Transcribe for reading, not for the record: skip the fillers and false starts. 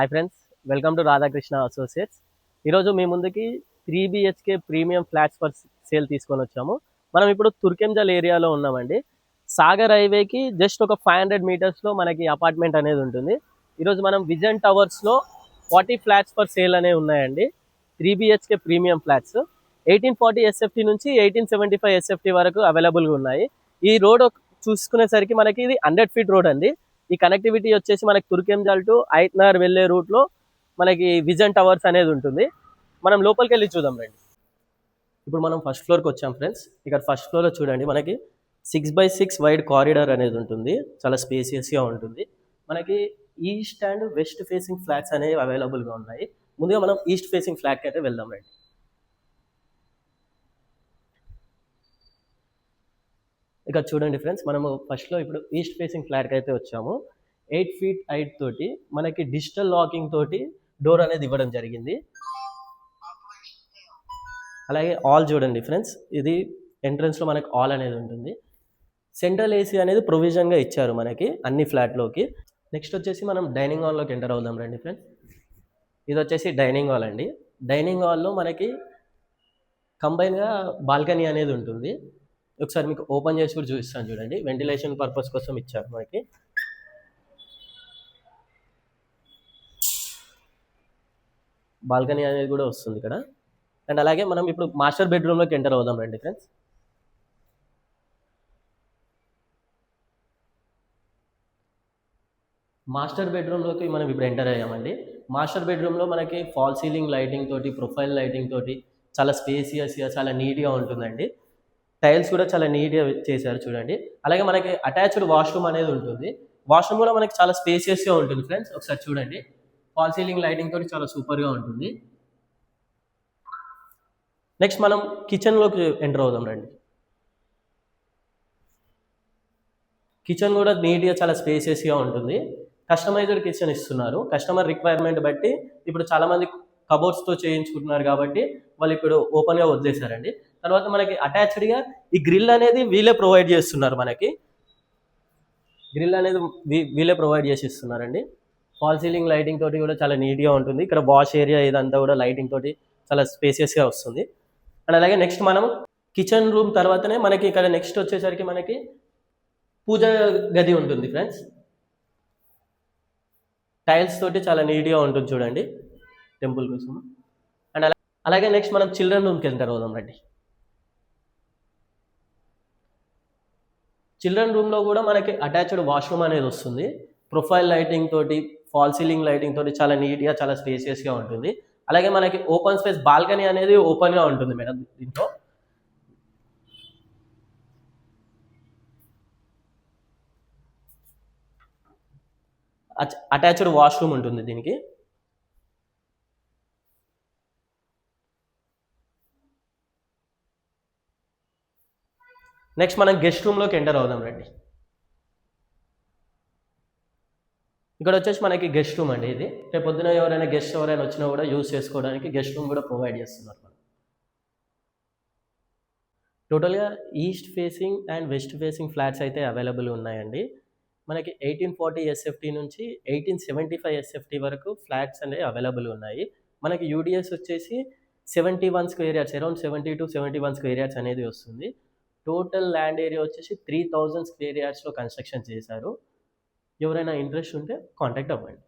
Hi friends, welcome to Radhakrishna associates. ఈరోజు మీ ముందుకి 3 BHK premium flats for sale తీసుకొని వచ్చాము. మనం ఇప్పుడు తుర్కెంజల్ ఏరియాలో ఉన్నామండి. సాగర్ హైవేకి జస్ట్ ఒక 500 మీటర్స్లో మనకి అపార్ట్మెంట్ అనేది ఉంటుంది. ఈరోజు మనం విజన్ టవర్స్లో 40 ఫ్లాట్స్ ఫర్ సేల్ అనేవి ఉన్నాయండి. 3 BHK ప్రీమియం ఫ్లాట్స్ 1840 SFT నుంచి 1875 SFT వరకు అవైలబుల్గా ఉన్నాయి. ఈ రోడ్ చూసుకునేసరికి మనకి ఇది 100 ఫీట్ రోడ్ అండి. ఈ కనెక్టివిటీ వచ్చేసి మనకి తుర్కెంజల్ టు ఐత్నగర్ వెళ్ళే రూట్లో మనకి విజన్ టవర్స్ అనేది ఉంటుంది. మనం లోపలికి వెళ్ళి చూద్దాం రండి. ఇప్పుడు మనం ఫస్ట్ ఫ్లోర్కి వచ్చాం ఫ్రెండ్స్. ఇక్కడ ఫస్ట్ ఫ్లోర్లో చూడండి, మనకి 6x6 వైడ్ కారిడార్ అనేది ఉంటుంది. చాలా స్పేసియస్గా ఉంటుంది. మనకి east and west facing flats అనేవి అవైలబుల్గా ఉన్నాయి. ముందుగా మనం ఈస్ట్ ఫేసింగ్ ఫ్లాట్కి అయితే వెళ్దాం రండి. ఇక్కడ చూడండి ఫ్రెండ్స్, మనము ఫస్ట్లో ఇప్పుడు ఈస్ట్ ఫేసింగ్ ఫ్లాట్కి అయితే వచ్చాము. 8 ఫీట్ హైట్ తోటి మనకి డిజిటల్ లాకింగ్ తోటి డోర్ అనేది ఇవ్వడం జరిగింది. అలాగే ఆల్ చూడండి ఫ్రెండ్స్, ఇది ఎంట్రన్స్లో మనకి ఆల్ అనేది ఉంటుంది. సెంట్రల్ ఏసీ అనేది ప్రొవిజన్గా ఇచ్చారు మనకి అన్ని ఫ్లాట్లోకి. నెక్స్ట్ వచ్చేసి మనం డైనింగ్ హాల్లోకి ఎంటర్ అవుదాం రండి ఫ్రెండ్స్. ఇది వచ్చేసి డైనింగ్ హాల్ అండి. డైనింగ్ హాల్లో మనకి కంబైన్గా బాల్కనీ అనేది ఉంటుంది. ఒకసారి మీకు ఓపెన్ చేసి కూడా చూపిస్తాను చూడండి. వెంటిలేషన్ పర్పస్ కోసం ఇచ్చారు మనకి. బాల్కనీ అనేది కూడా వస్తుంది ఇక్కడ. అండ్ అలాగే మనం ఇప్పుడు మాస్టర్ బెడ్రూమ్లోకి ఎంటర్ అవుదాం రండి ఫ్రెండ్స్. మాస్టర్ బెడ్రూమ్లోకి మనం ఇప్పుడు ఎంటర్ అయ్యామండి. మాస్టర్ బెడ్రూమ్లో మనకి ఫాల్ సీలింగ్ లైటింగ్ తోటి, ప్రొఫైల్ లైటింగ్ తోటి చాలా స్పేసియస్గా, చాలా నీట్గా ఉంటుందండి. టైల్స్ కూడా చాలా నీట్గా చేశారు చూడండి. అలాగే మనకి అటాచ్డ్ వాష్రూమ్ అనేది ఉంటుంది. వాష్రూమ్ కూడా మనకి చాలా స్పేసియస్గా ఉంటుంది ఫ్రెండ్స్. ఒకసారి చూడండి, ఫాల్ సీలింగ్ లైటింగ్ తోటి చాలా సూపర్గా ఉంటుంది. నెక్స్ట్ మనం కిచెన్లోకి ఎంటర్ అవుదాం రండి. కిచెన్ కూడా నీట్గా చాలా స్పేసియస్గా ఉంటుంది. కస్టమైజ్డ్ కిచెన్ ఇస్తున్నారు. కస్టమర్ రిక్వైర్మెంట్ బట్టి ఇప్పుడు చాలామంది కబోర్డ్స్తో చేయించుకుంటున్నారు కాబట్టి వాళ్ళు ఇప్పుడు ఓపెన్గా వదిలేశారండి. తర్వాత మనకి అటాచ్డ్గా ఈ గ్రిల్ అనేది వీళ్ళే ప్రొవైడ్ చేస్తున్నారు. మనకి గ్రిల్ అనేది వీళ్ళే ప్రొవైడ్ చేసి ఇస్తున్నారండి. ఫాల్ సీలింగ్ లైటింగ్ తోటి కూడా చాలా నీట్గా ఉంటుంది. ఇక్కడ వాష్ ఏరియా ఇదంతా కూడా లైటింగ్ తోటి చాలా స్పేసియస్గా వస్తుంది. అండ్ అలాగే నెక్స్ట్ మనం కిచెన్ రూమ్ తర్వాతనే మనకి ఇక్కడ నెక్స్ట్ వచ్చేసరికి మనకి పూజ గది ఉంటుంది ఫ్రెండ్స్. టైల్స్ తోటి చాలా నీట్గా ఉంటుంది చూడండి, టెంపుల్ కోసం. అండ్ అలాగే నెక్స్ట్ మనం చిల్డ్రన్ రూమ్కి ఎంటర్ అవుదాం రండి. చిల్డ్రన్ రూమ్లో కూడా మనకి అటాచ్డ్ వాష్రూమ్ అనేది వస్తుంది. ప్రొఫైల్ లైటింగ్ తోటి, ఫాల్ సీలింగ్ లైటింగ్ తోటి చాలా నీట్గా, చాలా స్పేసియస్గా ఉంటుంది. అలాగే మనకి ఓపెన్ స్పేస్ బాల్కనీ అనేది ఓపెన్గా ఉంటుంది మేడం. దీంట్లో అటాచ్డ్ వాష్రూమ్ ఉంటుంది దీనికి. నెక్స్ట్ మనం గెస్ట్ రూమ్లోకి ఎంటర్ అవుదాం రండి. ఇక్కడ వచ్చేసి మనకి గెస్ట్ రూమ్ అండి. ఇది రేపు పొద్దున ఎవరైనా గెస్ట్ వచ్చినా కూడా యూజ్ చేసుకోవడానికి గెస్ట్ రూమ్ కూడా ప్రొవైడ్ చేస్తున్నారు మనం. టోటల్గా east facing and west facing flats అయితే అవైలబుల్ ఉన్నాయండి. మనకి 1840 SFT నుంచి 1875 SFT వరకు ఫ్లాట్స్ అనేవి అవైలబుల్ ఉన్నాయి. మనకి యూడిఎస్ వచ్చేసి 71 square yards, around 70 to 71 square yards అనేది వస్తుంది. టోటల్ ల్యాండ్ ఏరియా వచ్చేసి 3000 స్క్వేర్ యార్డ్స్లో కన్స్ట్రక్షన్ చేశారు. ఎవరైనా ఇంట్రెస్ట్ ఉంటే కాంటాక్ట్ అవ్వండి.